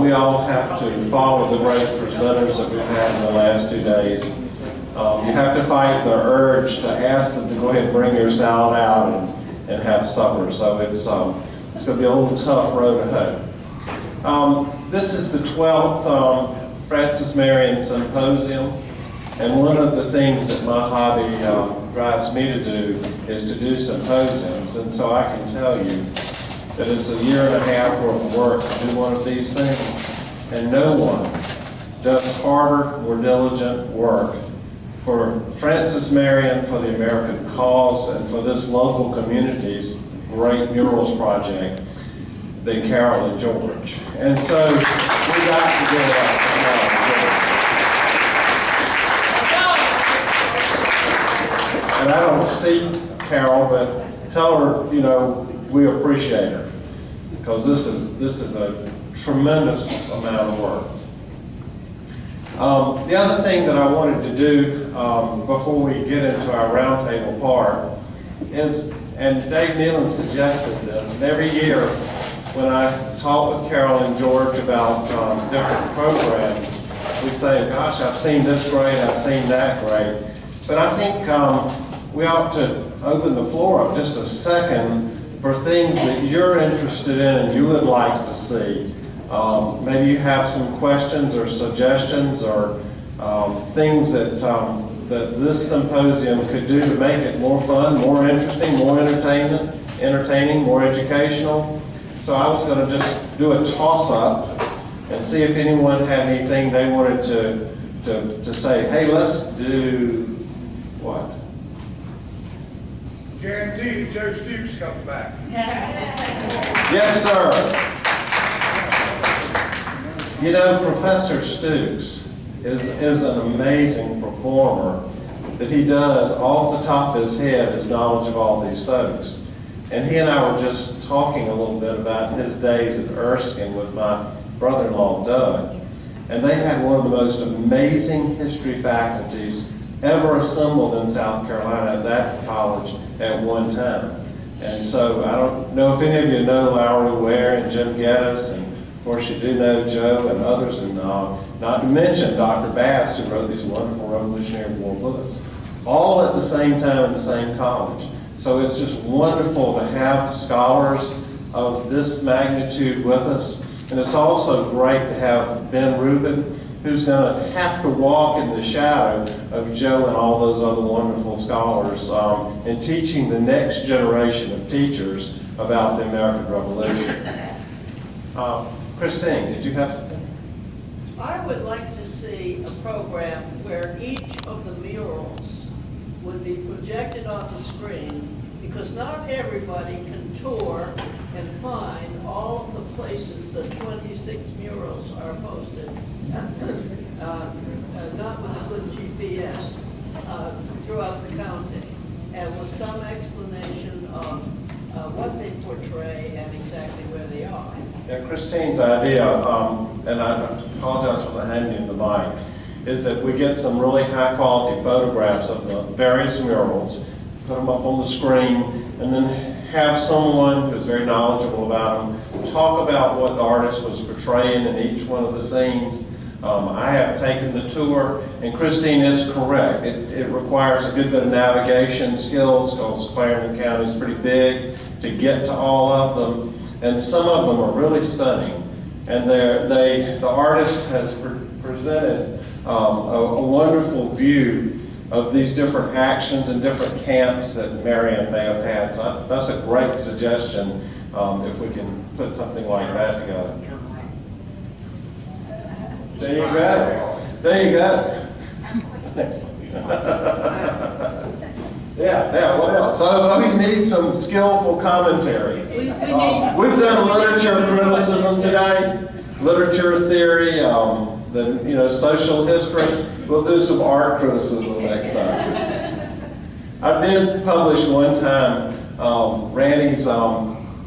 We all have to follow the great presenters that we've had in the last 2 days. You have to fight the urge to ask them to go ahead and bring your salad out and have supper. So it's going to be a little tough road ahead. This is the 12th Francis Marion Symposium, and one of the things that my hobby drives me to do is to do symposiums, and so I can tell you that it's a year and a half worth of work to do one of these things, and no one does harder, more diligent work for Francis Marion, for the American cause, and for this local community's great murals project than Carol and George. And so we got to give it up. And I don't see Carol, but tell her, we appreciate her, because this is a tremendous amount of work. The other thing that I wanted to do before we get into our roundtable part is, and Dave Nealon suggested this, and every year when I talk with Carol and George about different programs, we say, gosh, I've seen this great, I've seen that great. But I think we ought to open the floor up just a second for things that you're interested in and you would like to see. Maybe you have some questions or suggestions or things that this symposium could do to make it more fun, more interesting, more entertaining, more educational. So I was going to just do a toss-up and see if anyone had anything they wanted to say. Hey, let's do what? Guaranteed Joe Stoops comes back. Yes, sir. Professor Stoops is an amazing performer, that he does off the top of his head his knowledge of all these folks. And he and I were just talking a little bit about his days at Erskine with my brother-in-law, Doug. And they had one of the most amazing history faculties ever assembled in South Carolina at that college at one time. And so I don't know if any of you know Lowry Ware and Jim Geddes, and of course you do know Joe and others, and not to mention Dr. Bass, who wrote these wonderful Revolutionary War books, all at the same time in the same college. So it's just wonderful to have scholars of this magnitude with us. And it's also great to have Ben Rubin, who's going to have to walk in the shadow of Joe and all those other wonderful scholars in teaching the next generation of teachers about the American Revolution. Christine, did you have something? I would like to see a program where each of the murals would be projected on the screen, because not everybody can tour and find all of the places that 26 murals are posted, not with a good GPS, throughout the county, and with some explanation of what they portray and exactly where they are. Yeah, Christine's idea, and I apologize for handing you the mic, is that we get some really high quality photographs of the various murals, put them up on the screen, and then have someone who's very knowledgeable about them talk about what the artist was portraying in each one of the scenes. I have taken the tour, and Christine is correct. It requires a good bit of navigation skills, because Clarendon County is pretty big to get to all of them, and some of them are really stunning. And the artist has presented a wonderful view of these different actions and different camps that Marion may have had. So that's a great suggestion if we can put something like that together. There you go. There you go. Yeah, what else? So we need some skillful commentary. We've done literature criticism today, literature theory, social history. We'll do some art criticism next time. I did publish one time Randy's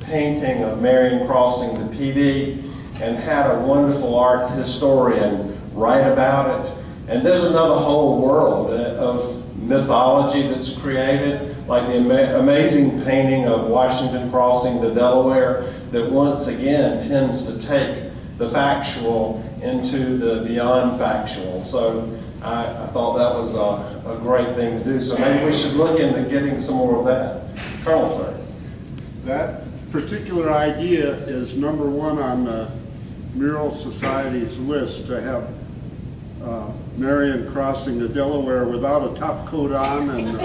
painting of Marion crossing the PD, and had a wonderful art historian write about it. And there's another whole world of mythology that's created, like the amazing painting of Washington crossing the Delaware that once again tends to take the factual into the beyond factual. So I thought that was a great thing to do. So maybe we should look into getting some more of that. Colonel, sir. That particular idea is number one on the Mural Society's list, to have Marion crossing the Delaware without a top coat on. And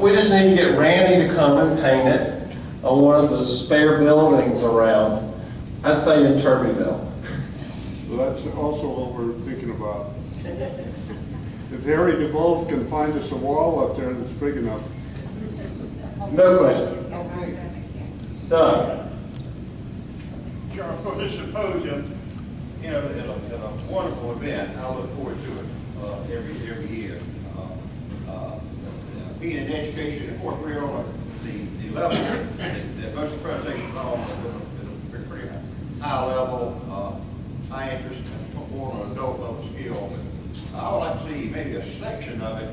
We just need to get Randy to come and paint it on one of the spare buildings around. I'd say in Turbyville. so that's also what we're thinking about. If Harry DeVolf can find us a wall up there that's big enough. No questions. Doug. Chairman, for this symposium, you know, it's a wonderful event. I look forward to it every year. Being in education, of course, we're on the level that most of the presentations are on is a pretty high level, high interest, and more on an adult level skill. But I would like to see maybe a section of it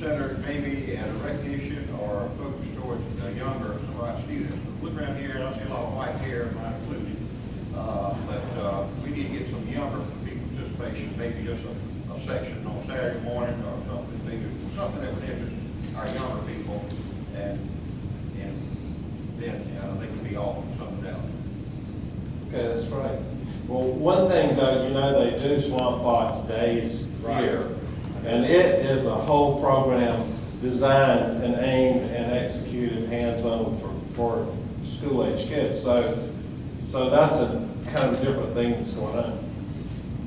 centered maybe at a recognition or focus towards younger students. Look around here, and I see a lot of white hair, mine included. But we need to get some younger people participation, maybe just a section on Saturday morning or something, maybe something that would interest our younger people, and then they can be off on something else. Okay, that's right. Well, one thing though, you know, they do Swamp Fox Days here, and it is a whole program designed and aimed and executed hands-on for school-age kids. So that's a kind of different thing that's going on.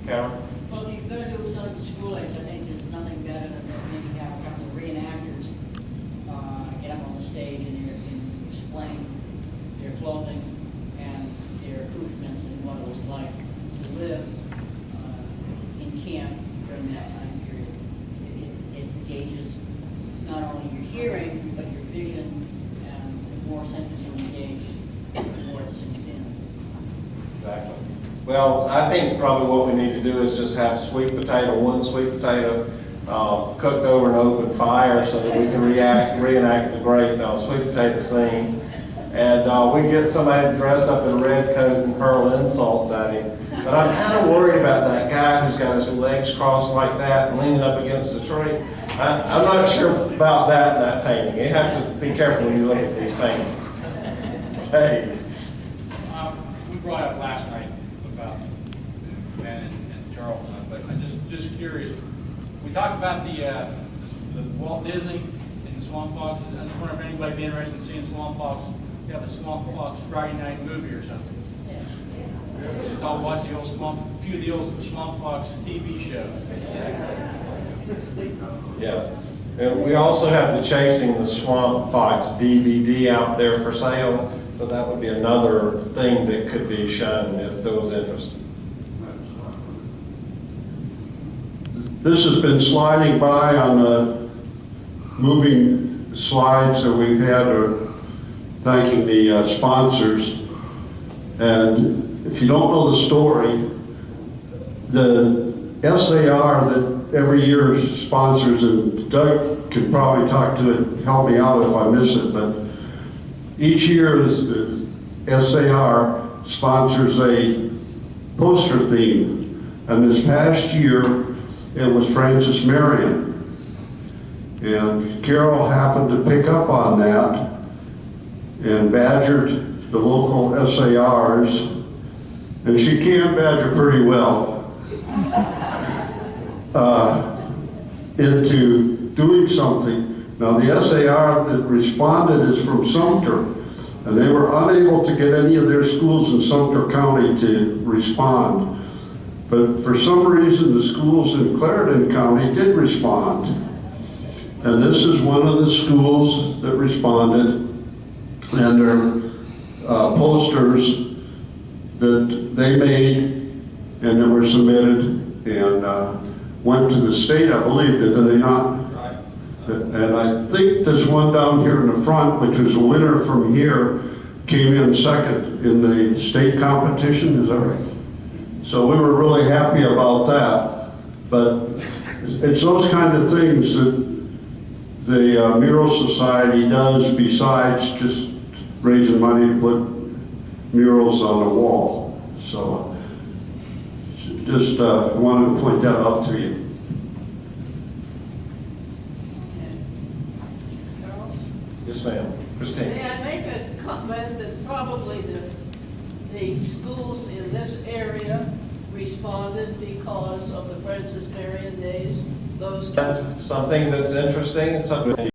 Karen? Well, if you're going to do something to school age, I think there's nothing better than maybe have a couple of reenactors get up on the stage and explain their clothing and their accoutrements and what it was like to live in camp during that time period. It gauges not only your hearing, but your vision, and the more senses you engage, the more it sinks in. Exactly. Well, I think probably what we need to do is just have one sweet potato cooked over an open fire so that we can reenact the great sweet potato scene. And we get somebody to dress up in a red coat and hurl insults at him. But I'm kind of worried about that guy who's got his legs crossed like that and leaning up against the tree. I'm not sure about that in that painting. You have to be careful when you look at these paintings. Hey. We brought up last night about Ben and Charlton, but I'm just curious. We talked about the Walt Disney and the Swamp Fox. I just wonder if anybody would be interested in seeing Swamp Fox. We have a Swamp Fox Friday night movie or something. Just all watch a few of the old Swamp Fox TV shows. Yeah. And we also have the Chasing the Swamp Fox DVD out there for sale. So that would be another thing that could be shown if there was interest. This has been sliding by on the moving slides that we've had, thanking the sponsors. And if you don't know the story, the SAR that every year sponsors, and Doug could probably talk to it, help me out if I miss it, but each year the SAR sponsors a poster theme. And this past year, it was Francis Marion. And Carol happened to pick up on that and badgered the local SARs, and she can badger pretty well, into doing something. Now the SAR that responded is from Sumter, and they were unable to get any of their schools in Sumter County to respond. But for some reason, the schools in Clarendon County did respond. And this is one of the schools that responded, and their posters that they made and that were submitted and went to the state, I believe, did they not? Right. And I think this one down here in the front, which was a winner from here, came in second in the state competition, is that right? So we were really happy about that. But It's those kind of things that the Mural Society does besides just raising money to put murals on the wall. So just wanted to point that out to you. Okay. Charles? Yes, ma'am. Christine? May I make a comment that probably the schools in this area responded because of the Francis Marion Days? Those Something that's interesting and something